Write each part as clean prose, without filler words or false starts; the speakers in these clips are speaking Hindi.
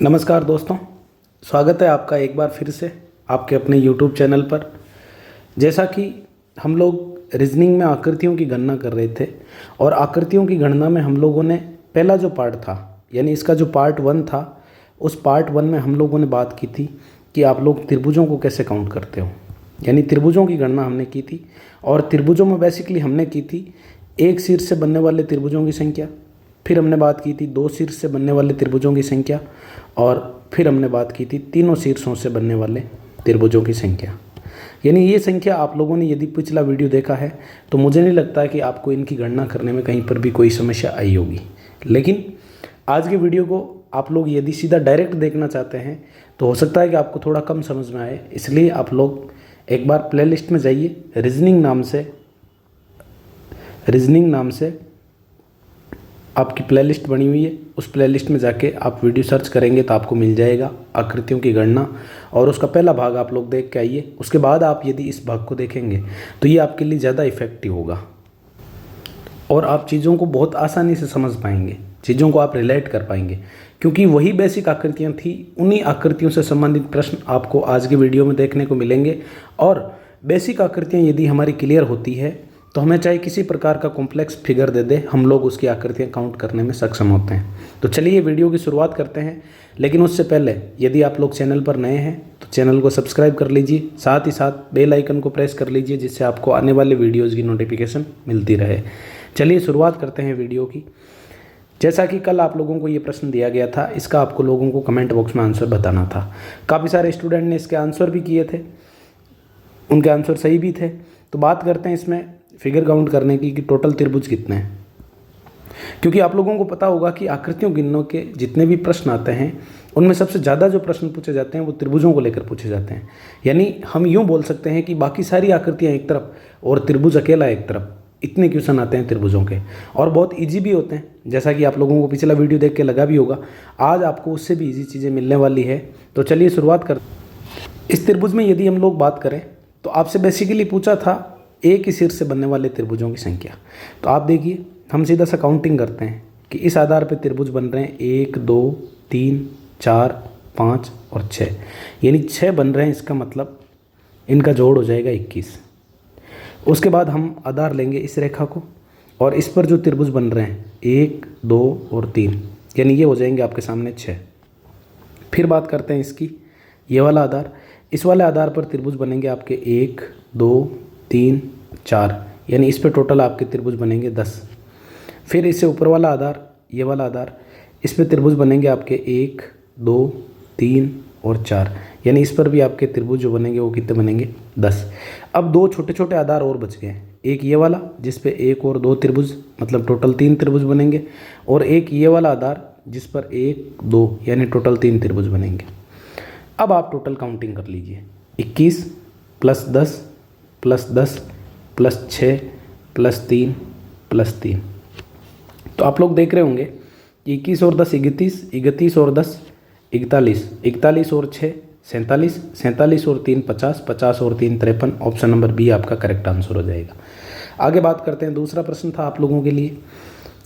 नमस्कार दोस्तों, स्वागत है आपका एक बार फिर से आपके अपने YouTube चैनल पर। जैसा कि हम लोग रीजनिंग में आकृतियों की गणना कर रहे थे और आकृतियों की गणना में हम लोगों ने पहला जो पार्ट था यानी इसका जो पार्ट 1 था, उस पार्ट 1 में हम लोगों ने बात की थी कि आप लोग त्रिभुजों को कैसे काउंट करते हो, यानी त्रिभुजों की गणना हमने की थी। और त्रिभुजों में बेसिकली हमने की थी एक शीर्ष से बनने वाले त्रिभुजों की संख्या, फिर हमने बात की थी दो शीर्ष से बनने वाले त्रिभुजों की संख्या, और फिर हमने बात की थी तीनों शीर्षों से बनने वाले त्रिभुजों की संख्या। यानी ये संख्या आप लोगों ने यदि पिछला वीडियो देखा है तो मुझे नहीं लगता कि आपको इनकी गणना करने में कहीं पर भी कोई समस्या आई होगी। लेकिन आज के वीडियो को आप लोग यदि सीधा डायरेक्ट देखना चाहते हैं तो हो सकता है कि आपको थोड़ा कम समझ में आए, इसलिए आप लोग एक बार प्लेलिस्ट में जाइए। रीजनिंग नाम से आपकी प्लेलिस्ट बनी हुई है, उस प्लेलिस्ट में जाके आप वीडियो सर्च करेंगे तो आपको मिल जाएगा आकृतियों की गणना, और उसका पहला भाग आप लोग देख के आइए। उसके बाद आप यदि इस भाग को देखेंगे तो ये आपके लिए ज़्यादा इफ़ेक्टिव होगा और आप चीज़ों को बहुत आसानी से समझ पाएंगे, चीज़ों को आप रिलेट कर पाएंगे, क्योंकि वही बेसिक आकृतियाँ थी। उन्हीं आकृतियों से संबंधित प्रश्न आपको आज के वीडियो में देखने को मिलेंगे। और बेसिक आकृतियाँ यदि हमारी क्लियर होती है तो हमें चाहे किसी प्रकार का कॉम्प्लेक्स फिगर दे दे, हम लोग उसकी आकृतियाँ काउंट करने में सक्षम होते हैं। तो चलिए वीडियो की शुरुआत करते हैं। लेकिन उससे पहले यदि आप लोग चैनल पर नए हैं तो चैनल को सब्सक्राइब कर लीजिए, साथ ही साथ बेल आइकन को प्रेस कर लीजिए, जिससे आपको आने वाले वीडियोज़ की नोटिफिकेशन मिलती रहे। चलिए शुरुआत करते हैं वीडियो की। जैसा कि कल आप लोगों को ये प्रश्न दिया गया था, इसका आपको लोगों को कमेंट बॉक्स में आंसर बताना था। काफ़ी सारे स्टूडेंट ने इसके आंसर भी किए थे, उनके आंसर सही भी थे। तो बात करते हैं इसमें फिगर काउंट करने की कि टोटल त्रिभुज कितने हैं, क्योंकि आप लोगों को पता होगा कि आकृतियों गिनने के जितने भी प्रश्न आते हैं उनमें सबसे ज़्यादा जो प्रश्न पूछे जाते हैं वो त्रिभुजों को लेकर पूछे जाते हैं। यानी हम यूँ बोल सकते हैं कि बाकी सारी आकृतियाँ एक तरफ और त्रिभुज अकेला एक तरफ, इतने क्वेश्चन आते हैं त्रिभुजों के, और बहुत ईजी भी होते हैं। जैसा कि आप लोगों को पिछला वीडियो देख के लगा भी होगा, आज आपको उससे भी ईजी चीज़ें मिलने वाली है। तो चलिए शुरुआत कर। इस त्रिभुज में यदि हम लोग बात करें तो आपसे बेसिकली पूछा था एक ही शीर्ष से बनने वाले त्रिभुजों की संख्या। तो आप देखिए, हम सीधा सा काउंटिंग करते हैं कि इस आधार पर त्रिभुज बन रहे हैं 1 2 3 4 5 और 6, यानी 6 बन रहे हैं। इसका मतलब इनका जोड़ हो जाएगा 21। उसके बाद हम आधार लेंगे इस रेखा को, और इस पर जो त्रिभुज बन रहे हैं 1 2 और 3, यानी ये हो जाएंगे आपके सामने 6। फिर बात करते हैं इसकी, ये वाला आधार, इस वाले आधार पर त्रिभुज बनेंगे आपके 1 2 3 4, यानी इस पे टोटल आपके त्रिभुज बनेंगे 10। फिर इससे ऊपर वाला आधार, ये वाला आधार, इस पे त्रिभुज बनेंगे आपके 1 2 3 और 4, यानी इस पर भी आपके त्रिभुज जो बनेंगे वो कितने बनेंगे 10। अब दो छोटे छोटे आधार और बच गए हैं, एक ये वाला जिस पे 1 और 2 त्रिभुज, मतलब टोटल 3 त्रिभुज बनेंगे, और एक ये वाला आधार जिस पर 1 2, यानी टोटल 3 त्रिभुज बनेंगे। अब आप टोटल काउंटिंग कर लीजिए, 21 + 10 + 10 + 6 + 3 + 3। तो आप लोग देख रहे होंगे 21 और 10 31, 31 और 10 41, 41 और 6 47, 47 और 3 50, 50 और 3 53। ऑप्शन नंबर बी आपका करेक्ट आंसर हो जाएगा। आगे बात करते हैं, दूसरा प्रश्न था आप लोगों के लिए।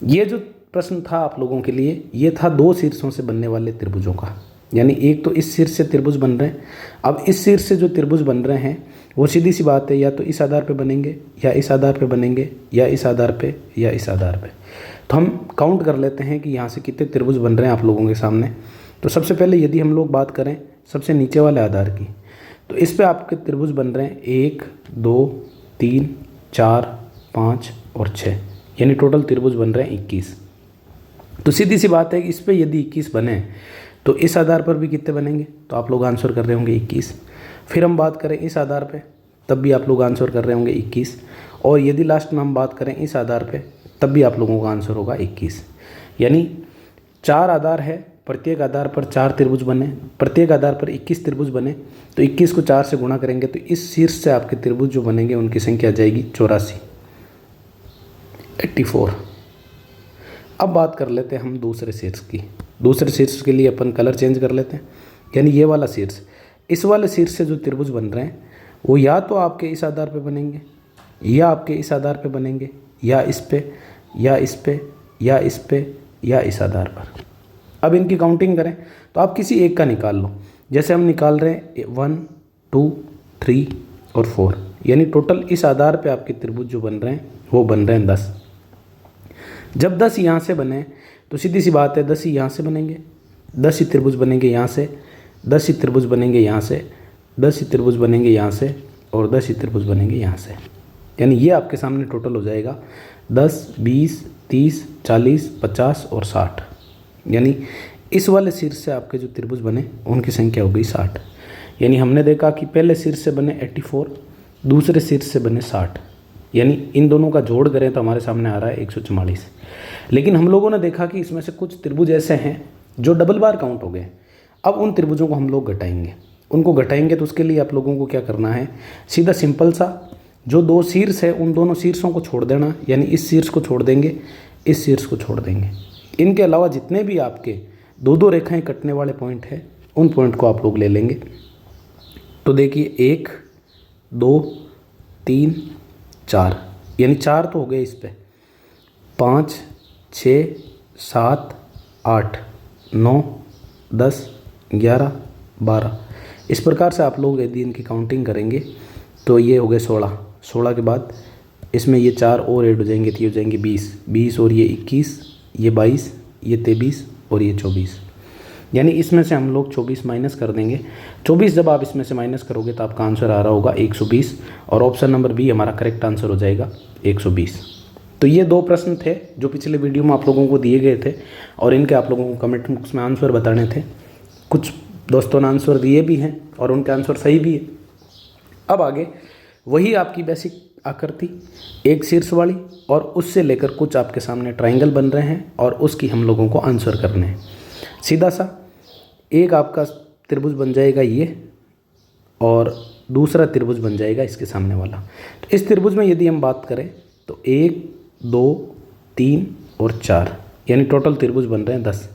ये जो प्रश्न था आप लोगों के लिए, ये था दो शीर्षों से बनने वाले त्रिभुजों का। यानी एक तो इस शीर्ष से त्रिभुज बन रहे हैं, अब इस शीर्ष से जो त्रिभुज बन रहे हैं वो सीधी सी बात है, या तो इस आधार पे बनेंगे, या इस आधार पे बनेंगे, या इस आधार पे, या इस आधार पे। तो हम काउंट कर लेते हैं कि यहाँ से कितने त्रिभुज बन रहे हैं आप लोगों के सामने। तो सबसे पहले यदि हम लोग बात करें सबसे नीचे वाले आधार की, तो इस पे आपके त्रिभुज बन रहे हैं 1 2 3 4 5 और 6, यानी टोटल त्रिभुज बन रहे हैं 21। तो सीधी सी बात है कि इस पर यदि 21 बने तो इस आधार पर भी कितने बनेंगे, तो आप लोग आंसर कर रहे होंगे 21। फिर हम बात करें इस आधार पे, तब भी आप लोग आंसर कर रहे होंगे 21, और यदि लास्ट में हम बात करें इस आधार पे, तब भी आप लोगों का आंसर होगा 21। यानी 4 आधार है, प्रत्येक आधार पर 4 त्रिभुज बने, प्रत्येक आधार पर 21 त्रिभुज बने, तो 21 को 4 से गुणा करेंगे तो इस शीर्ष से आपके त्रिभुज जो बनेंगे उनकी संख्या आ जाएगी 84, 84। अब बात कर लेते हैं हम दूसरे शीर्ष की। दूसरे शीर्ष के लिए अपन कलर चेंज कर लेते हैं, यानी ये वाला शीर्ष, इस वाले शीर्ष से जो त्रिभुज बन रहे हैं वो या तो आपके इस आधार पे बनेंगे, या आपके इस आधार पे बनेंगे, या इस पे, या इस पे, या इस पे, या इस आधार पर। अब इनकी काउंटिंग करें तो आप किसी एक का निकाल लो। जैसे हम निकाल रहे हैं 1 2 3 और 4, यानी टोटल इस आधार पे आपके त्रिभुज जो बन रहे हैं वो बन रहे हैं 10। जब 10 यहाँ से बने तो सीधी सी बात है 10 ही यहाँ से बनेंगे, 10 ही त्रिभुज बनेंगे यहाँ से, 10 ही त्रिभुज बनेंगे यहाँ से, 10 ही त्रिभुज बनेंगे यहाँ से और 10 ही त्रिभुज बनेंगे यहाँ से। यानी ये आपके सामने टोटल हो जाएगा 10 20 30 40 50 और 60। यानी इस वाले शीर्ष से आपके जो त्रिभुज बने उनकी संख्या हो गई 60। यानी हमने देखा कि पहले शीर्ष से बने 84, दूसरे शीर्ष से बने 60, यानी इन दोनों का जोड़ करें तो हमारे सामने आ रहा है 144। लेकिन हम लोगों ने देखा कि इसमें से कुछ त्रिभुज ऐसे हैं जो डबल बार काउंट हो गए। अब उन त्रिभुजों को हम लोग घटाएंगे। उनको घटाएंगे तो उसके लिए आप लोगों को क्या करना है, सीधा सिंपल सा जो दो शीर्ष है उन दोनों शीर्षों को छोड़ देना, यानी इस शीर्ष को छोड़ देंगे, इस शीर्ष को छोड़ देंगे। इनके अलावा जितने भी आपके दो दो रेखाएं कटने वाले पॉइंट हैं उन पॉइंट को आप लोग ले लेंगे। तो देखिए 1 2 3 4, यानी 4 तो हो गए इस पे, 5 6 7 8 9 10 11 12। इस प्रकार से आप लोग यदि इनकी काउंटिंग करेंगे तो ये हो गए 16। 16 के बाद इसमें ये 4 और ऐड हो जाएंगे तो ये हो जाएंगे 20, 20 और ये 21, ये 22, ये 23 और ये 24। यानी इसमें से हम लोग 24 माइनस कर देंगे। 24 जब आप इसमें से माइनस करोगे तो आपका आंसर आ रहा होगा 120 और ऑप्शन नंबर बी हमारा करेक्ट आंसर हो जाएगा 120। तो ये दो प्रश्न थे जो पिछले वीडियो में आप लोगों को दिए गए थे और इनके आप लोगों को कमेंट बॉक्स में आंसर बताने थे। कुछ दोस्तों ने आंसर दिए भी हैं और उनके आंसर सही भी है। अब आगे वही आपकी बेसिक आकृति एक शीर्ष वाली और उससे लेकर कुछ आपके सामने ट्रायंगल बन रहे हैं और उसकी हम लोगों को आंसर करने हैं। सीधा सा एक आपका त्रिभुज बन जाएगा ये और दूसरा त्रिभुज बन जाएगा इसके सामने वाला। तो इस त्रिभुज में यदि हम बात करें तो 1 2 3 और 4, यानी टोटल त्रिभुज बन रहे हैं 10।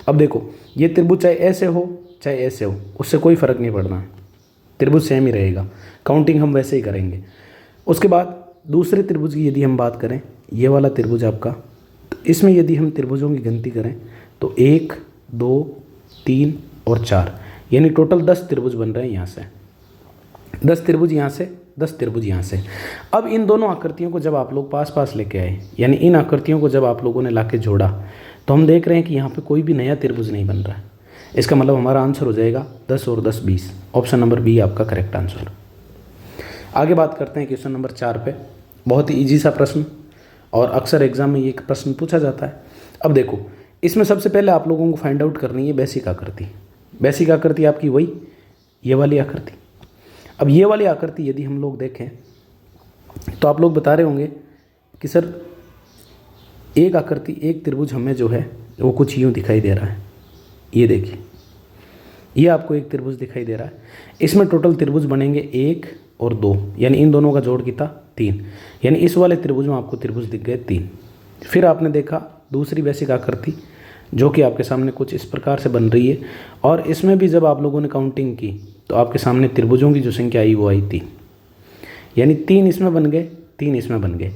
अब देखो ये त्रिभुज चाहे ऐसे हो चाहे ऐसे हो उससे कोई फ़र्क नहीं पड़ना है, त्रिभुज सेम ही रहेगा, काउंटिंग हम वैसे ही करेंगे। उसके बाद दूसरे त्रिभुज की यदि हम बात करें, ये वाला त्रिभुज आपका, तो इसमें यदि हम त्रिभुजों की गिनती करें तो 1 2 3 और 4, यानी टोटल 10 त्रिभुज बन रहे हैं यहाँ से, 10 त्रिभुज यहाँ से, 10 त्रिभुज यहाँ से। अब इन दोनों आकृतियों को जब आप लोग पास पास लेके आए, यानी इन आकृतियों को जब आप लोगों ने लाके जोड़ा तो हम देख रहे हैं कि यहाँ पे कोई भी नया त्रिभुज नहीं बन रहा है। इसका मतलब हमारा आंसर हो जाएगा 10 और 10 20। ऑप्शन नंबर बी आपका करेक्ट आंसर। आगे बात करते हैं क्वेश्चन नंबर 4 पे। बहुत ही ईजी सा प्रश्न और अक्सर एग्जाम में ये प्रश्न पूछा जाता है। अब देखो इसमें सबसे पहले आप लोगों को फाइंड आउट करनी है बेसिक आकृति। बेसिक आकृति आपकी वही ये वाली आकृति। अब ये वाली आकृति यदि हम लोग देखें तो आप लोग बता रहे होंगे कि सर एक आकृति एक त्रिभुज हमें जो है वो कुछ यूँ दिखाई दे रहा है। ये देखिए ये आपको एक त्रिभुज दिखाई दे रहा है। इसमें टोटल त्रिभुज बनेंगे 1 और 2, यानी इन दोनों का जोड़ कितना 3, यानी इस वाले त्रिभुज में आपको त्रिभुज दिख गए 3। फिर आपने देखा दूसरी बेसिक आकृति जो कि आपके सामने कुछ इस प्रकार से बन रही है और इसमें भी जब आप लोगों ने काउंटिंग की तो आपके सामने त्रिभुजों की जो संख्या आई वो आई 3, यानी 3 इसमें बन गए 3 इसमें बन गए।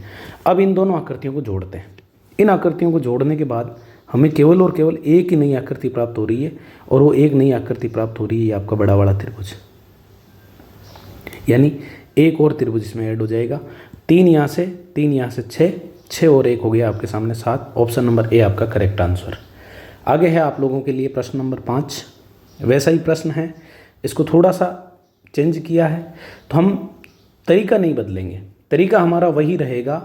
अब इन दोनों आकृतियों को जोड़ते हैं। इन आकृतियों को जोड़ने के बाद हमें केवल और केवल एक ही नई आकृति प्राप्त हो रही है और वो एक नई आकृति प्राप्त हो रही है आपका बड़ा वाला त्रिभुज, यानी एक और त्रिभुज इसमें ऐड हो जाएगा। 3 यहाँ से 3 यहाँ से 6 और 1 हो गया आपके सामने 7। ऑप्शन नंबर ए आपका करेक्ट आंसर। आगे है आप लोगों के लिए प्रश्न नंबर 5। वैसा ही प्रश्न है, इसको थोड़ा सा चेंज किया है। तो हम तरीका नहीं बदलेंगे, तरीका हमारा वही रहेगा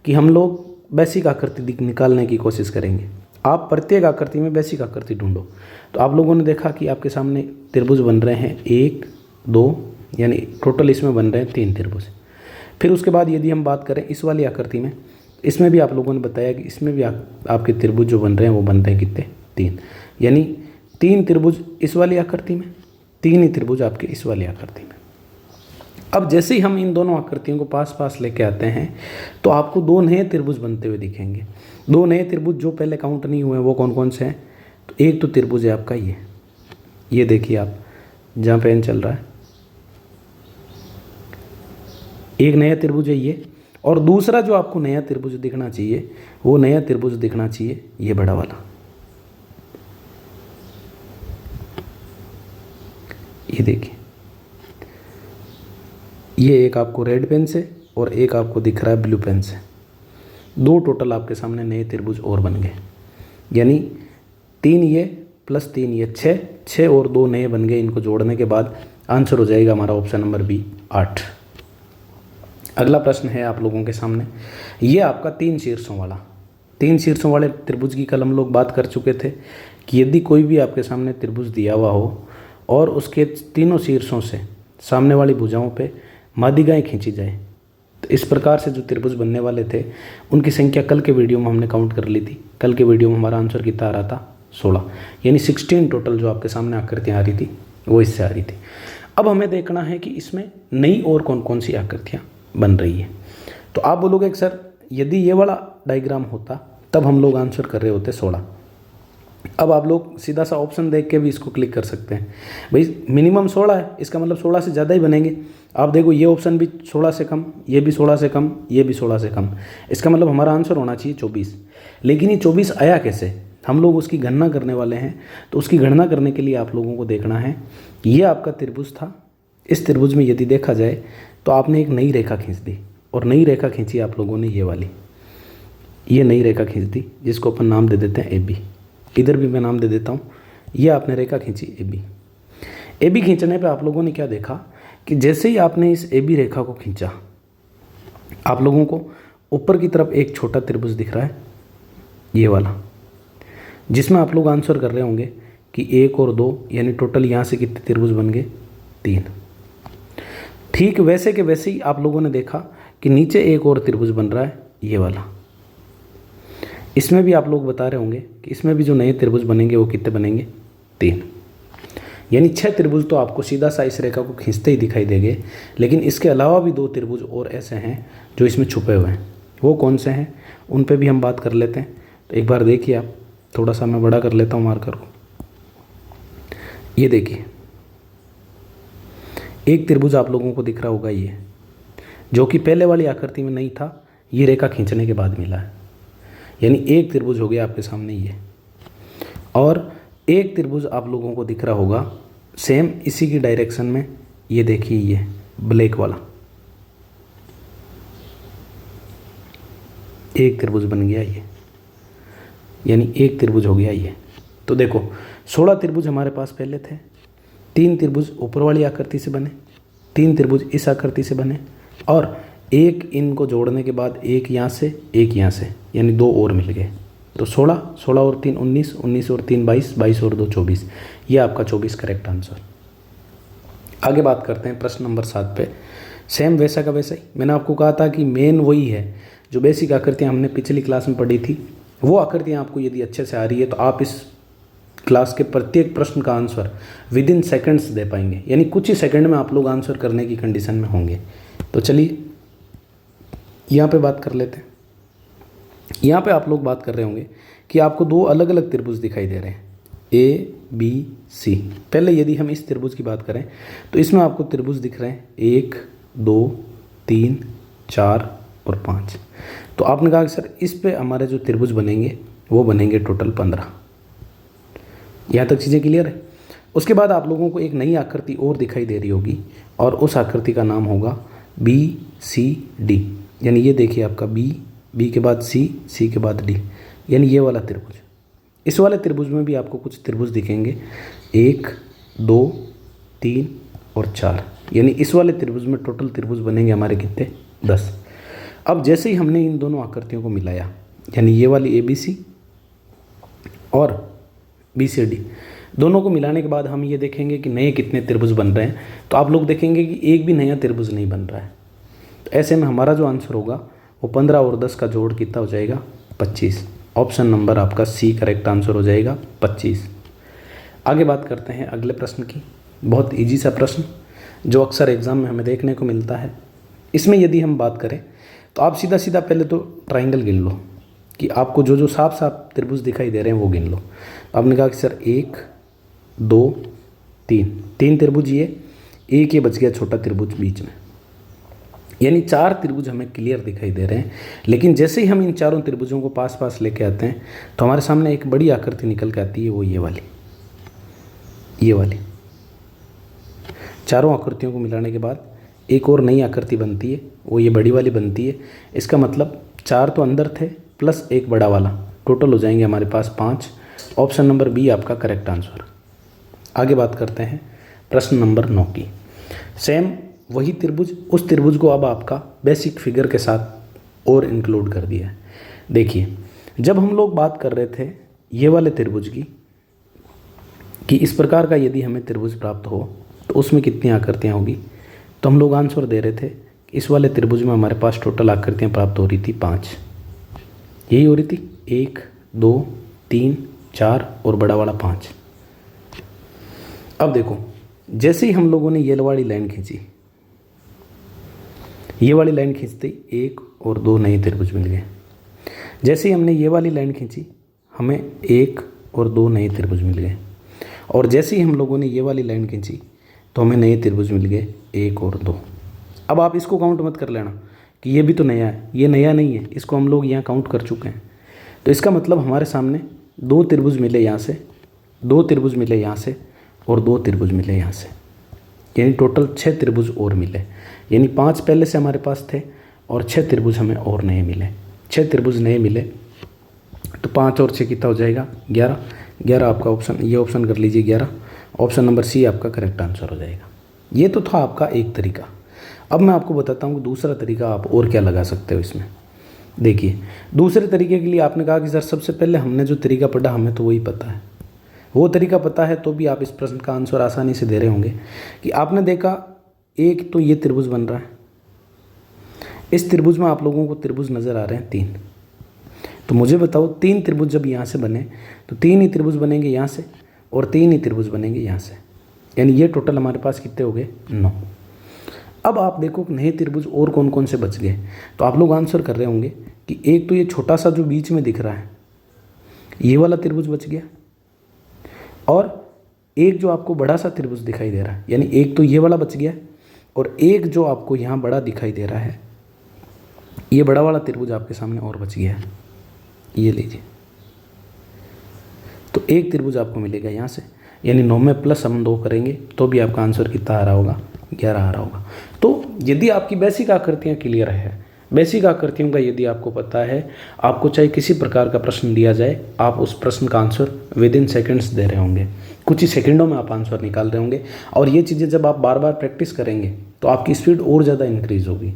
कि हम लोग बेसिक आकृति निकालने की कोशिश करेंगे। आप प्रत्येक आकृति में बेसिक आकृति ढूंढो। तो आप लोगों ने देखा कि आपके सामने त्रिभुज बन रहे हैं 1 2, यानी टोटल इसमें बन रहे हैं 3 त्रिभुज। फिर उसके बाद यदि हम बात करें इस वाली आकृति में, इसमें भी आप लोगों ने बताया कि इसमें भी आपके त्रिभुज जो बन रहे हैं वो बन रहे हैं कितने 3, यानी 3 त्रिभुज इस वाली आकृति में, 3 ही त्रिभुज आपके इस वाली आकृति में। अब जैसे ही हम इन दोनों आकृतियों को पास पास लेके आते हैं तो आपको 2 नए त्रिभुज बनते हुए दिखेंगे। 2 नए त्रिभुज जो पहले काउंट नहीं हुए वो कौन कौन से हैं? तो एक तो त्रिभुज है आपका ये देखिए आप जहाँ पेन चल रहा है, एक नया त्रिभुज है ये। और दूसरा जो आपको नया त्रिभुज दिखना चाहिए वो नया त्रिभुज दिखना चाहिए ये बड़ा वाला, ये देखिए, ये एक आपको रेड पेन से और एक आपको दिख रहा है ब्लू पेन से, दो टोटल आपके सामने नए त्रिभुज और बन गए। यानी 3 ये प्लस 3 ये 6, 6 और 2 नए बन गए। इनको जोड़ने के बाद आंसर हो जाएगा हमारा ऑप्शन नंबर बी 8। अगला प्रश्न है आप लोगों के सामने, ये आपका 3 शीर्षों वाले त्रिभुज की कल हम लोग बात कर चुके थे कि यदि कोई भी आपके सामने त्रिभुज दिया हुआ हो और उसके तीनों शीर्षों से सामने वाली भुजाओं पे माध्यिकाएं खींची जाए, तो इस प्रकार से जो त्रिभुज बनने वाले थे उनकी संख्या कल के वीडियो में हमने काउंट कर ली थी। कल के वीडियो में हमारा आंसर कितना आ रहा था, 16, यानी 16 टोटल जो आपके सामने आकृतियाँ आ रही थी वो इससे आ रही थी। अब हमें देखना है कि इसमें नई और कौन कौन सी आकृतियाँ बन रही है। तो आप बोलोगे कि सर यदि ये वाला डायग्राम होता तब हम लोग आंसर कर रहे होते 16। अब आप लोग सीधा सा ऑप्शन देख के भी इसको क्लिक कर सकते हैं, भाई मिनिमम 16 है, इसका मतलब 16 से ज़्यादा ही बनेंगे। आप देखो ये ऑप्शन भी 16 से कम, ये भी 16 से कम, ये भी 16 से कम, इसका मतलब हमारा आंसर होना चाहिए 24। लेकिन ये 24 आया कैसे, हम लोग उसकी गणना करने वाले हैं। तो उसकी गणना करने के लिए आप लोगों को देखना है, ये आपका त्रिभुज था, इस त्रिभुज में यदि देखा जाए तो आपने एक नई रेखा खींच दी, और नई रेखा खींची आप लोगों ने ये वाली, ये नई रेखा खींच दी जिसको अपन नाम दे देते हैं AB। इधर भी मैं नाम दे देता हूँ, ये आपने रेखा खींची AB। AB खींचने पे आप लोगों ने क्या देखा कि जैसे ही आपने इस AB रेखा को खींचा, आप लोगों को ऊपर की तरफ एक छोटा त्रिभुज दिख रहा है, ये वाला, जिसमें आप लोग आंसर कर रहे होंगे कि 1 और 2, यानी टोटल यहाँ से कितने त्रिभुज बन गए, 3। ठीक वैसे के वैसे ही आप लोगों ने देखा कि नीचे एक और त्रिभुज बन रहा है, ये वाला। इसमें भी आप लोग बता रहे होंगे कि इसमें भी जो नए त्रिभुज बनेंगे वो कितने बनेंगे, 3। यानी 6 त्रिभुज तो आपको सीधा सा इस रेखा को खींचते ही दिखाई देंगे। लेकिन इसके अलावा भी 2 त्रिभुज और ऐसे हैं जो इसमें छुपे हुए हैं। वो कौन से हैं उन पे भी हम बात कर लेते हैं। तो एक बार देखिए आप, थोड़ा सा मैं बड़ा कर लेता हूँ मार्कर को। ये देखिए, एक त्रिभुज आप लोगों को दिख रहा होगा, ये जो कि पहले वाली आकृति में नहीं था, ये रेखा खींचने के बाद मिला है। यानी एक त्रिभुज हो गया आपके सामने ये, और एक त्रिभुज आप लोगों को दिख रहा होगा सेम इसी की डायरेक्शन में, ये देखिए ये ब्लैक वाला एक त्रिभुज बन गया ये, यानी एक त्रिभुज हो गया ये। तो देखो 16 त्रिभुज हमारे पास पहले थे, 3 त्रिभुज ऊपर वाली आकृति से बने, 3 त्रिभुज इस आकृति से बने, और एक इनको जोड़ने के बाद एक यहाँ से एक यहाँ से, यानी 2 और मिल गए। तो 16, 16 और 3 19, 19 और 3 22, 22 और 2 24, ये आपका 24 करेक्ट आंसर। आगे बात करते हैं प्रश्न नंबर 7 पे। सेम वैसा का वैसा ही, मैंने आपको कहा था कि मेन वही है जो बेसिक आकृतियाँ हमने पिछली क्लास में पढ़ी थी, वो आकृतियाँ आपको यदि अच्छे से आ रही है तो आप इस क्लास के प्रत्येक प्रश्न का आंसर विद इन सेकेंड्स दे पाएंगे, यानी कुछ ही सेकंड में आप लोग आंसर करने की कंडीशन में होंगे। तो चलिए यहाँ पे बात कर लेते हैं। यहाँ पे आप लोग बात कर रहे होंगे कि आपको 2 अलग अलग त्रिभुज दिखाई दे रहे हैं, ABC। पहले यदि हम इस त्रिभुज की बात करें तो इसमें आपको त्रिभुज दिख रहे हैं 1 2 3 4 और 5। तो आपने कहा कि सर इस पे हमारे जो त्रिभुज बनेंगे वो बनेंगे टोटल 15। यहाँ तक चीज़ें क्लियर है। उसके बाद आप लोगों को एक नई आकृति और दिखाई दे रही होगी, और उस आकृति का नाम होगा BCD। यानी ये देखिए आपका B के बाद C के बाद D, यानी ये वाला त्रिभुज। इस वाले त्रिभुज में भी आपको कुछ त्रिभुज दिखेंगे 1 2 3 और 4, यानी इस वाले त्रिभुज में टोटल त्रिभुज बनेंगे हमारे कितने, 10। अब जैसे ही हमने इन दोनों आकृतियों को मिलाया, यानी ये वाली ABC और BCD, दोनों को मिलाने के बाद हम ये देखेंगे कि नए कितने त्रिभुज बन रहे हैं। तो आप लोग देखेंगे कि एक भी नया त्रिभुज नहीं बन रहा है। तो ऐसे में हमारा जो आंसर होगा वो 15 और 10 का जोड़ कितना हो जाएगा, 25। ऑप्शन नंबर आपका C करेक्ट आंसर हो जाएगा, 25। आगे बात करते हैं अगले प्रश्न की। बहुत ईजी सा प्रश्न जो अक्सर एग्ज़ाम में हमें देखने को मिलता है। इसमें यदि हम बात करें तो आप सीधा सीधा पहले तो ट्राइंगल गिन लो कि आपको जो जो साफ साफ त्रिभुज दिखाई दे रहे हैं वो गिन लो। आपने कहा कि सर 1 2 3 त्रिभुज, ये एक ये बच गया छोटा त्रिभुज बीच में, यानी 4 त्रिभुज हमें क्लियर दिखाई दे रहे हैं। लेकिन जैसे ही हम इन चारों त्रिभुजों को पास पास लेके आते हैं तो हमारे सामने एक बड़ी आकृति निकल के आती है, वो ये वाली। चारों आकृतियों को मिलाने के बाद एक और नई आकृति बनती है, वो ये बड़ी वाली बनती है। इसका मतलब 4 तो अंदर थे प्लस एक बड़ा वाला, टोटल हो जाएंगे हमारे पास 5। ऑप्शन नंबर बी आपका करेक्ट आंसर। आगे बात करते हैं प्रश्न नंबर 9 की। सेम वही त्रिभुज, उस त्रिभुज को अब आपका बेसिक फिगर के साथ और इंक्लूड कर दिया है। देखिए, जब हम लोग बात कर रहे थे ये वाले त्रिभुज की, कि इस प्रकार का यदि हमें त्रिभुज प्राप्त हो तो उसमें कितनी आकृतियाँ होगी, तो हम लोग आंसर दे रहे थे कि इस वाले त्रिभुज में हमारे पास टोटल आकृतियाँ प्राप्त हो रही थी 5। यही हो रही थी 1 2 3 4 और बड़ा वाला 5। अब देखो, जैसे ही हम लोगों ने ये वाली लाइन खींची, ये वाली लाइन खींचते ही 1 और 2 नए त्रिभुज मिल गए। जैसे ही हमने ये वाली लाइन खींची, हमें 1 और 2 नए त्रिभुज मिल गए। और जैसे ही हम लोगों ने ये वाली लाइन खींची तो हमें नए त्रिभुज मिल गए 1 और 2। अब आप इसको काउंट मत कर लेना कि ये भी तो नया है, ये नया नहीं है, इसको हम लोग यहाँ काउंट कर चुके हैं। तो इसका मतलब हमारे सामने 2 त्रिभुज मिले यहाँ से, 2 त्रिभुज मिले यहाँ से और 2 त्रिभुज मिले यहाँ से, यानी टोटल 6 त्रिभुज और मिले। यानी 5 पहले से हमारे पास थे और 6 त्रिभुज हमें और नए मिले। 6 त्रिभुज नए मिले तो 5 और 6 कितना हो जाएगा 11। 11 आपका ऑप्शन, ये ऑप्शन कर लीजिए 11। ऑप्शन नंबर सी आपका करेक्ट आंसर हो जाएगा। ये तो था आपका एक तरीका। अब मैं आपको बताता हूँ दूसरा तरीका आप और क्या लगा सकते हो इसमें। देखिए, दूसरे तरीके के लिए आपने कहा कि सर सबसे पहले हमने जो तरीका पढ़ा हमें तो वही पता है, वो तरीका पता है तो भी आप इस प्रश्न का आंसर आसानी से दे रहे होंगे। कि आपने देखा एक तो ये त्रिभुज बन रहा है, इस त्रिभुज में आप लोगों को त्रिभुज नज़र आ रहे हैं 3। तो मुझे बताओ 3 त्रिभुज जब यहाँ से बने तो 3 ही त्रिभुज बनेंगे यहाँ से और 3 ही त्रिभुज बनेंगे यहाँ से, यानी ये टोटल हमारे पास कितने हो गए 9। अब आप देखो नए त्रिभुज और कौन कौन से बच गए, तो आप लोग आंसर कर रहे होंगे कि एक तो ये छोटा सा जो बीच में दिख रहा है ये वाला त्रिभुज बच गया, और एक जो आपको बड़ा सा त्रिभुज दिखाई दे रहा है, यानी एक तो ये वाला बच गया और एक जो आपको यहाँ बड़ा दिखाई दे रहा है ये बड़ा वाला त्रिभुज आपके सामने और बच गया है। ये लीजिए, तो एक त्रिभुज आपको मिलेगा यहाँ से, यानी 9 में प्लस हम 2 करेंगे तो भी आपका आंसर कितना आ रहा होगा 11 आ रहा होगा। तो यदि आपकी बेसिक आकृतियाँ क्लियर है, बेसिक आकृतियों का यदि आपको पता है, आपको चाहे किसी प्रकार का प्रश्न दिया जाए आप उस प्रश्न का आंसर विद इन सेकेंड्स दे रहे होंगे, कुछ ही सेकंडों में आप आंसर निकाल रहे होंगे। और ये चीज़ें जब आप बार बार प्रैक्टिस करेंगे तो आपकी स्पीड और ज़्यादा इंक्रीज़ होगी।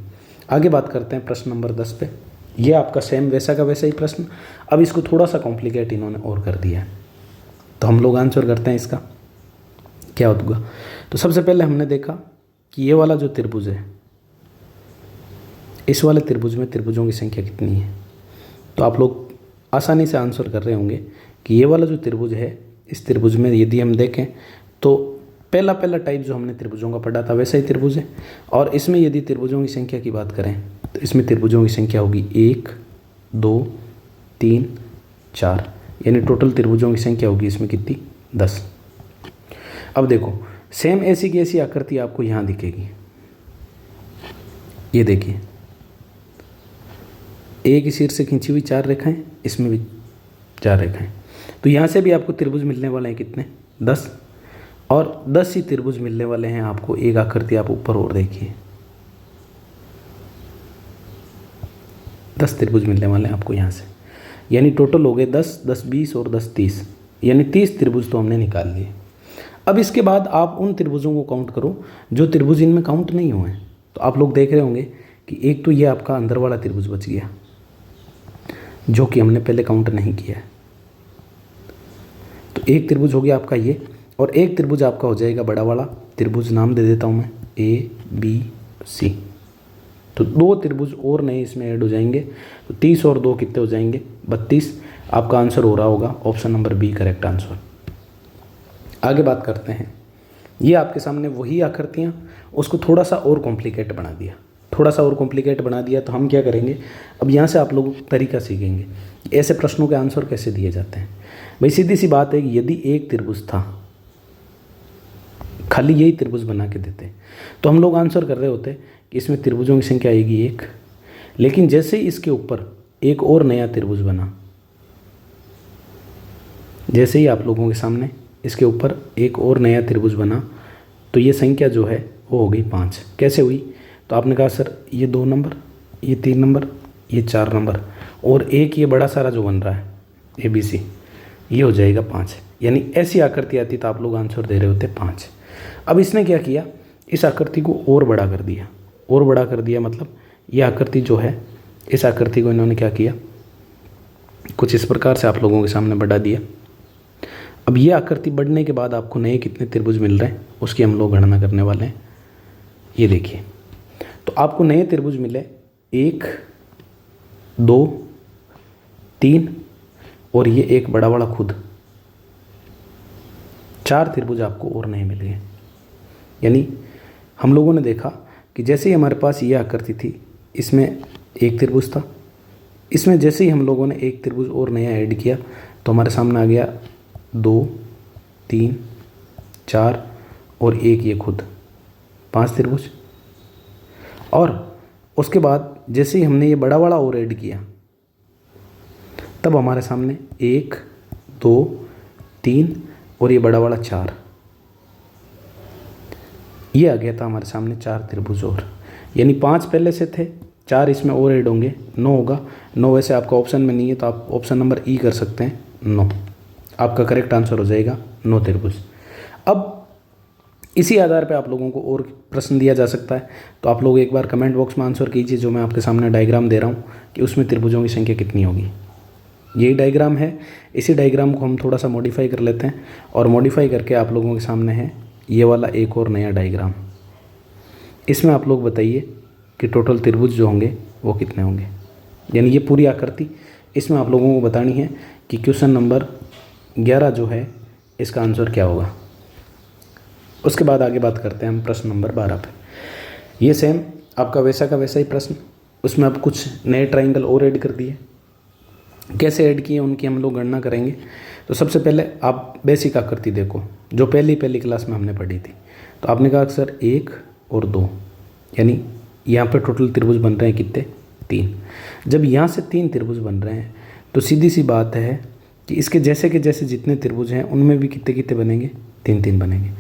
आगे बात करते हैं प्रश्न नंबर 10 पे। ये आपका सेम वैसा का वैसा ही प्रश्न, अब इसको थोड़ा सा कॉम्प्लिकेट इन्होंने और कर दिया है, तो हम लोग आंसर करते हैं इसका क्या होगा। तो सबसे पहले हमने देखा कि ये वाला जो त्रिभुज है, इस वाले त्रिभुज में त्रिभुजों की संख्या कितनी है, तो आप लोग आसानी से आंसर कर रहे होंगे कि ये वाला जो त्रिभुज है, इस त्रिभुज में यदि हम देखें तो पहला टाइप जो हमने त्रिभुजों का पढ़ा था वैसा ही त्रिभुज है। और इसमें यदि त्रिभुजों की संख्या की बात करें तो इसमें त्रिभुजों की संख्या होगी 1 2 3 4, यानी टोटल त्रिभुजों की संख्या होगी इसमें कितनी 10। अब देखो सेम ऐसी की ऐसी आकृति आपको यहाँ दिखेगी। ये देखिए, एक ही सिर से खींची हुई 4 रेखाएं, इसमें भी 4 रेखाएं, तो यहाँ से भी आपको त्रिभुज मिलने वाले हैं कितने 10, और 10 ही त्रिभुज मिलने वाले हैं आपको। एक आकृति आप ऊपर और देखिए, 10 त्रिभुज मिलने वाले हैं आपको यहाँ से, यानी टोटल हो गए 10 10 20 और 10 30, यानी 30 त्रिभुज तो हमने निकाल लिए। अब इसके बाद आप उन त्रिभुजों को काउंट करो जो त्रिभुज इनमें काउंट नहीं हुए हैं। तो आप लोग देख रहे होंगे कि एक तो ये आपका अंदर वाला त्रिभुज बच गया जो कि हमने पहले काउंट नहीं किया है, तो एक त्रिभुज हो गया आपका ये, और एक त्रिभुज आपका हो जाएगा बड़ा वाला त्रिभुज, नाम दे देता हूँ मैं ABC। तो 2 त्रिभुज और नए इसमें ऐड हो जाएंगे, तो 30 और 2 कितने हो जाएंगे 32। आपका आंसर हो रहा होगा option number B correct answer. आगे बात करते हैं, ये आपके सामने वही आकृतियाँ, उसको थोड़ा सा और कॉम्प्लिकेट बना दिया, थोड़ा सा और कॉम्प्लिकेट बना दिया। तो हम क्या करेंगे, अब यहाँ से आप लोग तरीका सीखेंगे ऐसे प्रश्नों के आंसर कैसे दिए जाते हैं। भाई सीधी सी बात है कि यदि एक त्रिभुज था, खाली यही त्रिभुज बना के देते तो हम लोग आंसर कर रहे होते कि इसमें त्रिभुजों की संख्या आएगी 1, लेकिन जैसे ही इसके ऊपर एक और नया त्रिभुज बना, जैसे ही आप लोगों के सामने इसके ऊपर एक और नया त्रिभुज बना, तो ये संख्या जो है वो हो गई 5। कैसे हुई? तो आपने कहा सर ये 2 नंबर, ये 3 नंबर, ये 4 नंबर और एक ये बड़ा सारा जो बन रहा है ABC, ये हो जाएगा 5। यानी ऐसी आकृति आती तो आप लोग आंसर दे रहे होते 5। अब इसने क्या किया, इस आकृति को और बड़ा कर दिया। और बड़ा कर दिया मतलब ये आकृति जो है, इस आकृति को इन्होंने क्या किया, कुछ इस प्रकार से आप लोगों के सामने बढ़ा दिया। अब ये आकृति बढ़ने के बाद आपको नए कितने त्रिभुज मिल रहे हैं उसकी हम लोग गणना करने वाले हैं। ये देखिए, तो आपको नए त्रिभुज मिले 1, 2, 3 और ये एक बड़ा वाला खुद, 4 त्रिभुज आपको और नए मिल गए। यानी हम लोगों ने देखा कि जैसे ही हमारे पास ये आकृति थी, इसमें एक त्रिभुज था, इसमें जैसे ही हम लोगों ने एक त्रिभुज और नया ऐड किया तो हमारे सामने आ गया 2, 3, 4 और एक ये खुद, 5 त्रिभुज। और उसके बाद जैसे ही हमने ये बड़ा वाला और ऐड किया तब हमारे सामने 1, 2, 3 और ये बड़ा वाला 4, ये आ गया था हमारे सामने 4 त्रिभुज और। यानी 5 पहले से थे, 4 इसमें और ऐड होंगे, 9 होगा। 9 वैसे आपका ऑप्शन में नहीं है तो आप ऑप्शन नंबर ई कर सकते हैं, 9 आपका करेक्ट आंसर हो जाएगा, 9 त्रिभुज। अब इसी आधार पे आप लोगों को और प्रश्न दिया जा सकता है, तो आप लोग एक बार कमेंट बॉक्स में आंसर कीजिए जो मैं आपके सामने डायग्राम दे रहा हूँ कि उसमें त्रिभुजों की संख्या कितनी होगी। यही डायग्राम है, इसी डायग्राम को हम थोड़ा सा मॉडिफाई कर लेते हैं और मॉडिफाई करके आप लोगों के सामने है ये वाला एक और नया डायग्राम। इसमें आप लोग बताइए कि टोटल त्रिभुज जो होंगे वो कितने होंगे। यानी ये पूरी आकृति इसमें आप लोगों को बतानी है कि क्वेश्चन नंबर 11 जो है इसका आंसर क्या होगा। उसके बाद आगे बात करते हैं हम प्रश्न नंबर 12 पे। ये सेम आपका वैसा का वैसा ही प्रश्न, उसमें अब कुछ नए ट्राइंगल और ऐड कर दिए। कैसे ऐड किए उनकी हम लोग गणना करेंगे। तो सबसे पहले आप बेसिक आकृति देखो जो पहली क्लास में हमने पढ़ी थी। तो आपने कहा सर 1 और 2, यानी यहाँ पे टोटल त्रिभुज बन रहे हैं कितने, 3। जब यहाँ से 3 त्रिभुज बन रहे हैं तो सीधी सी बात है कि इसके जैसे के जैसे जितने त्रिभुज हैं उनमें भी कितने कितने बनेंगे, 3 बनेंगे।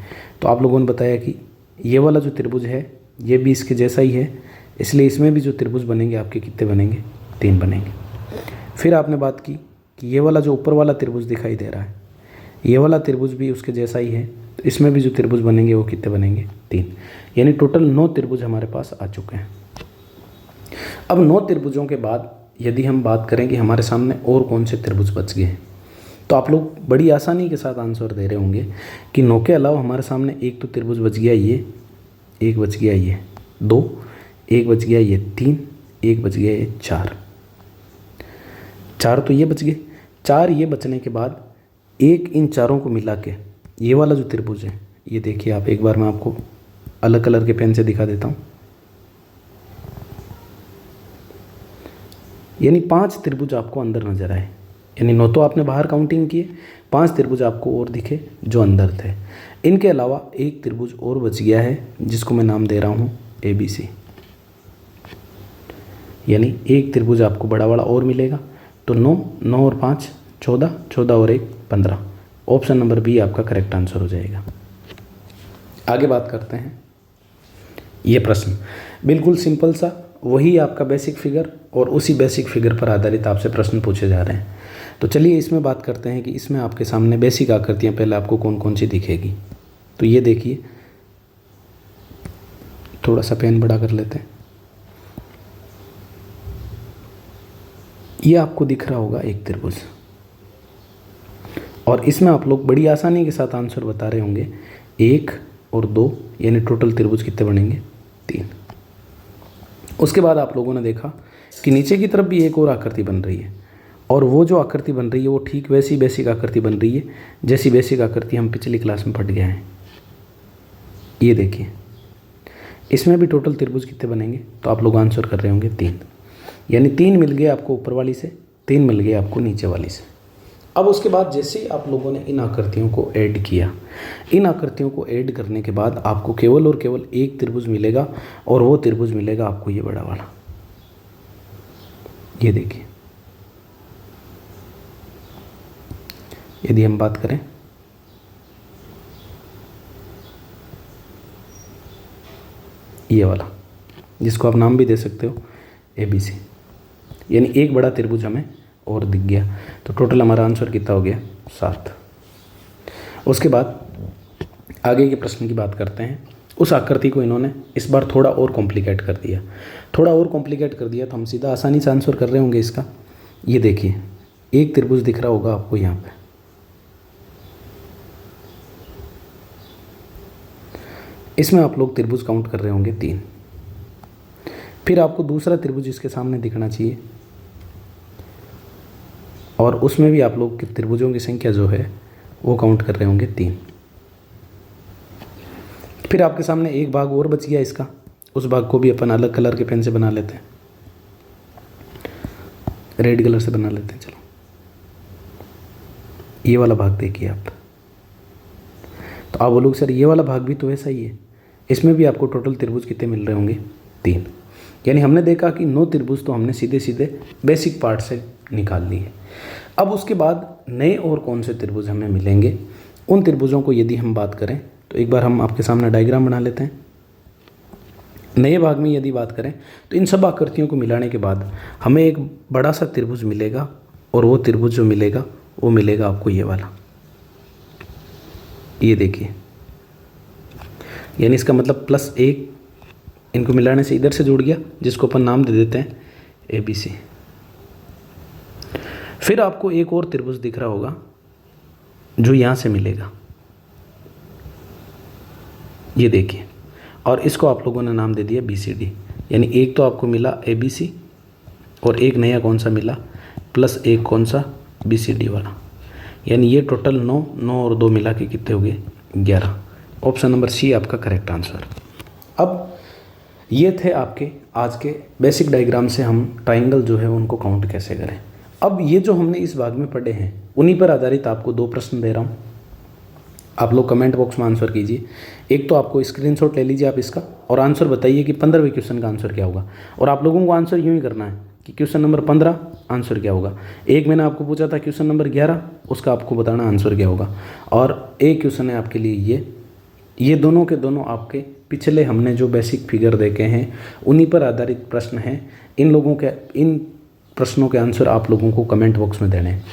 तो आप लोगों ने बताया कि ये वाला जो त्रिभुज है ये भी इसके जैसा ही है, इसलिए इसमें भी जो त्रिभुज बनेंगे आपके कितने बनेंगे, 3 बनेंगे। फिर आपने बात की कि ये वाला जो ऊपर वाला त्रिभुज दिखाई दे रहा है ये वाला त्रिभुज भी उसके जैसा ही है, तो इसमें भी जो त्रिभुज बनेंगे वो कितने बनेंगे, 3। यानी टोटल 9 त्रिभुज हमारे पास आ चुके हैं। अब 9 त्रिभुजों के बाद यदि हम बात करें कि हमारे सामने और कौन से त्रिभुज बच गए हैं, तो आप लोग बड़ी आसानी के साथ आंसर दे रहे होंगे कि 9 के अलावा हमारे सामने एक तो त्रिभुज बच गया ये, एक बच गया ये 2, एक बच गया ये 3, एक बच गया ये 4। 4 तो ये बच गए। 4 ये बचने के बाद एक इन चारों को मिला के ये वाला जो त्रिभुज है, ये देखिए आप, एक बार मैं आपको अलग कलर के पेन से दिखा देता हूँ। यानी 5 त्रिभुज आपको अंदर नजर आए। यानी 9 तो आपने बाहर काउंटिंग किए, 5 त्रिभुज आपको और दिखे जो अंदर थे। इनके अलावा एक त्रिभुज और बच गया है जिसको मैं नाम दे रहा हूँ ABC। यानी एक त्रिभुज आपको बड़ा वाला और मिलेगा। तो 9, 9 और 5 14, 14 और 1 15। ऑप्शन नंबर बी आपका करेक्ट आंसर हो जाएगा। आगे बात करते हैं। ये प्रश्न बिल्कुल सिंपल सा, वही आपका बेसिक फिगर और उसी बेसिक फिगर पर आधारित आपसे प्रश्न पूछे जा रहे हैं। तो चलिए इसमें बात करते हैं कि इसमें आपके सामने बेसिक आकृतियाँ पहले आपको कौन कौन सी दिखेगी। तो ये देखिए, थोड़ा सा पेन बड़ा कर लेते हैं। ये आपको दिख रहा होगा एक त्रिभुज, और इसमें आप लोग बड़ी आसानी के साथ आंसर बता रहे होंगे 1 और 2, यानी टोटल त्रिभुज कितने बनेंगे, 3। उसके बाद आप लोगों ने देखा कि नीचे की तरफ भी एक और आकृति बन रही है, और वो जो आकृति बन रही है वो ठीक वैसी बेसिक आकृति बन रही है जैसी बेसिक आकृति हम पिछली क्लास में पढ़ गए हैं। ये देखिए, इसमें भी टोटल त्रिभुज कितने बनेंगे, तो आप लोग आंसर कर रहे होंगे 3। यानी 3 मिल गए आपको ऊपर वाली से, 3 मिल गए आपको नीचे वाली से। अब उसके बाद जैसे ही आप लोगों ने इन आकृतियों को ऐड किया, इन आकृतियों को ऐड करने के बाद आपको केवल और केवल एक त्रिभुज मिलेगा, और वो त्रिभुज मिलेगा आपको ये बड़ा वाला। ये देखिए, यदि हम बात करें ये वाला, जिसको आप नाम भी दे सकते हो ABC, यानी एक बड़ा त्रिभुज हमें और दिख गया। तो टोटल हमारा आंसर कितना हो गया? 7। उसके बाद आगे के प्रश्न की बात करते हैं। उस आकृति को इन्होंने इस बार थोड़ा और कॉम्प्लिकेट कर दिया, तो हम सीधा आसानी से आंसर कर रहे होंगे इसका। ये देखिए, एक त्रिभुज दिख रहा होगा आपको यहाँ पे, इसमें आप लोग त्रिभुज काउंट कर रहे होंगे 3। फिर आपको दूसरा त्रिभुज इसके सामने दिखना चाहिए, और उसमें भी आप लोग त्रिभुजों की संख्या जो है वो काउंट कर रहे होंगे 3। फिर आपके सामने एक भाग और बच गया इसका, उस भाग को भी अपन अलग कलर के पेन से बना लेते हैं, रेड कलर से बना लेते हैं। चलो, ये वाला भाग देखिए आप, तो आप बोलोगे सर ये वाला भाग भी तो ऐसा ही है, इसमें भी आपको टोटल त्रिभुज कितने मिल रहे होंगे? 3। यानी हमने देखा कि 9 त्रिभुज तो हमने सीधे सीधे बेसिक पार्ट से निकाल लिए। अब उसके बाद नए और कौन से त्रिभुज हमें मिलेंगे, उन त्रिभुजों को यदि हम बात करें तो एक बार हम आपके सामने डायग्राम बना लेते हैं। नए भाग में यदि बात करें तो इन सब आकृतियों को मिलाने के बाद हमें एक बड़ा सा त्रिभुज मिलेगा, और वो त्रिभुज जो मिलेगा वो मिलेगा आपको ये वाला। ये देखिए, यानी इसका मतलब +1 इनको मिलाने से इधर से जुड़ गया, जिसको अपन नाम दे देते हैं ABC। फिर आपको एक और त्रिभुज दिख रहा होगा जो यहाँ से मिलेगा, ये देखिए, और इसको आप लोगों ने नाम दे दिया BCD। यानी एक तो आपको मिला ABC, और एक नया कौन सा मिला +1 कौन सा? BCD वाला। यानी ये टोटल 9 और 2 मिला के कितने हो गए? 11। ऑप्शन नंबर C आपका करेक्ट आंसर। अब ये थे आपके आज के बेसिक डायग्राम से हम ट्राइंगल जो है उनको काउंट कैसे करें। अब ये जो हमने इस भाग में पढ़े हैं उन्हीं पर आधारित आपको 2 प्रश्न दे रहा हूँ, आप लोग कमेंट बॉक्स में आंसर कीजिए। एक तो आपको स्क्रीनशॉट ले लीजिए आप इसका, और आंसर बताइए कि 15वें क्वेश्चन का आंसर क्या होगा। और आप लोगों को आंसर यूँ ही करना है कि क्वेश्चन नंबर 15 आंसर क्या होगा। एक मैंने आपको पूछा था क्वेश्चन नंबर 11, उसका आपको बताना आंसर क्या होगा। और एक क्वेश्चन है आपके लिए ये दोनों के दोनों आपके पिछले हमने जो बेसिक फिगर देखे हैं उन्हीं पर आधारित प्रश्न हैं। इन प्रश्नों के आंसर आप लोगों को कमेंट बॉक्स में देने हैं।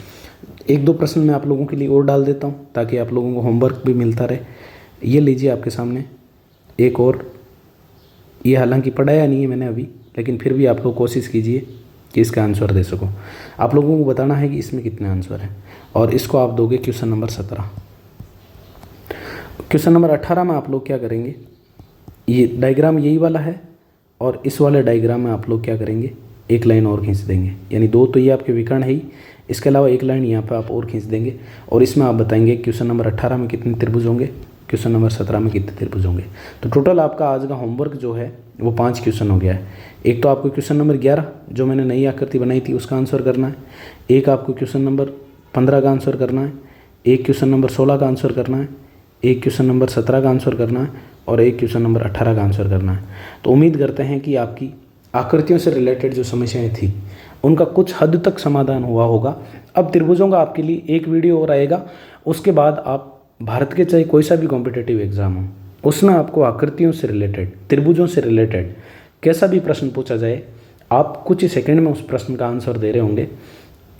1-2 प्रश्न मैं आप लोगों के लिए और डाल देता हूं ताकि आप लोगों को होमवर्क भी मिलता रहे। ये लीजिए आपके सामने एक और, ये हालांकि पढ़ाया नहीं है मैंने अभी, लेकिन फिर भी आप लोग कोशिश कीजिए कि इसका आंसर दे सको। आप लोगों को बताना है कि इसमें कितने आंसर हैं, और इसको आप दोगे क्वेश्चन नंबर 17। क्वेश्चन नंबर 18 में आप लोग क्या करेंगे, ये डायग्राम यही वाला है, और इस वाले डायग्राम में आप लोग क्या करेंगे, एक लाइन और खींच देंगे। यानी 2 तो ये आपके विकर्ण है ही, इसके अलावा एक लाइन यहाँ पे आप और खींच देंगे, और इसमें आप बताएंगे क्वेश्चन नंबर 18 में कितने त्रिभुज होंगे, क्वेश्चन नंबर 17 में कितने त्रिभुज होंगे। तो टोटल आपका आज का होमवर्क जो है वो 5 क्वेश्चन हो गया है। एक तो आपको क्वेश्चन नंबर 11 जो मैंने नई आकृति बनाई थी उसका आंसर करना है, एक आपको क्वेश्चन नंबर 15 का आंसर करना है, एक क्वेश्चन नंबर 16 का आंसर करना है, एक क्वेश्चन नंबर 17 का आंसर करना है, और एक क्वेश्चन नंबर 18 का आंसर करना है। तो उम्मीद करते हैं कि आपकी आकृतियों से रिलेटेड जो समस्याएं थी उनका कुछ हद तक समाधान हुआ होगा। अब त्रिभुजों का आपके लिए एक वीडियो और आएगा, उसके बाद आप भारत के चाहे कोई सा भी कॉम्पिटिटिव एग्जाम हो उसमें आपको आकृतियों से रिलेटेड, त्रिभुजों से रिलेटेड कैसा भी प्रश्न पूछा जाए, आप कुछ ही सेकंड में उस प्रश्न का आंसर दे रहे होंगे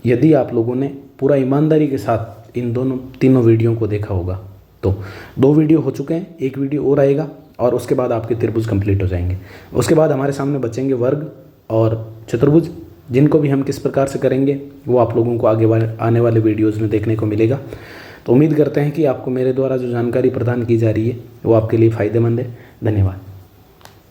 यदि आप लोगों ने पूरा ईमानदारी के साथ इन तीनों वीडियो को देखा होगा। तो 2 वीडियो हो चुके हैं, एक वीडियो और आएगा, और उसके बाद आपके त्रिभुज कंप्लीट हो जाएंगे। उसके बाद हमारे सामने बचेंगे वर्ग और चतुर्भुज, जिनको भी हम किस प्रकार से करेंगे वो आप लोगों को आने वाले वीडियोज़ में देखने को मिलेगा। तो उम्मीद करते हैं कि आपको मेरे द्वारा जो जानकारी प्रदान की जा रही है वो आपके लिए फ़ायदेमंद है। धन्यवाद।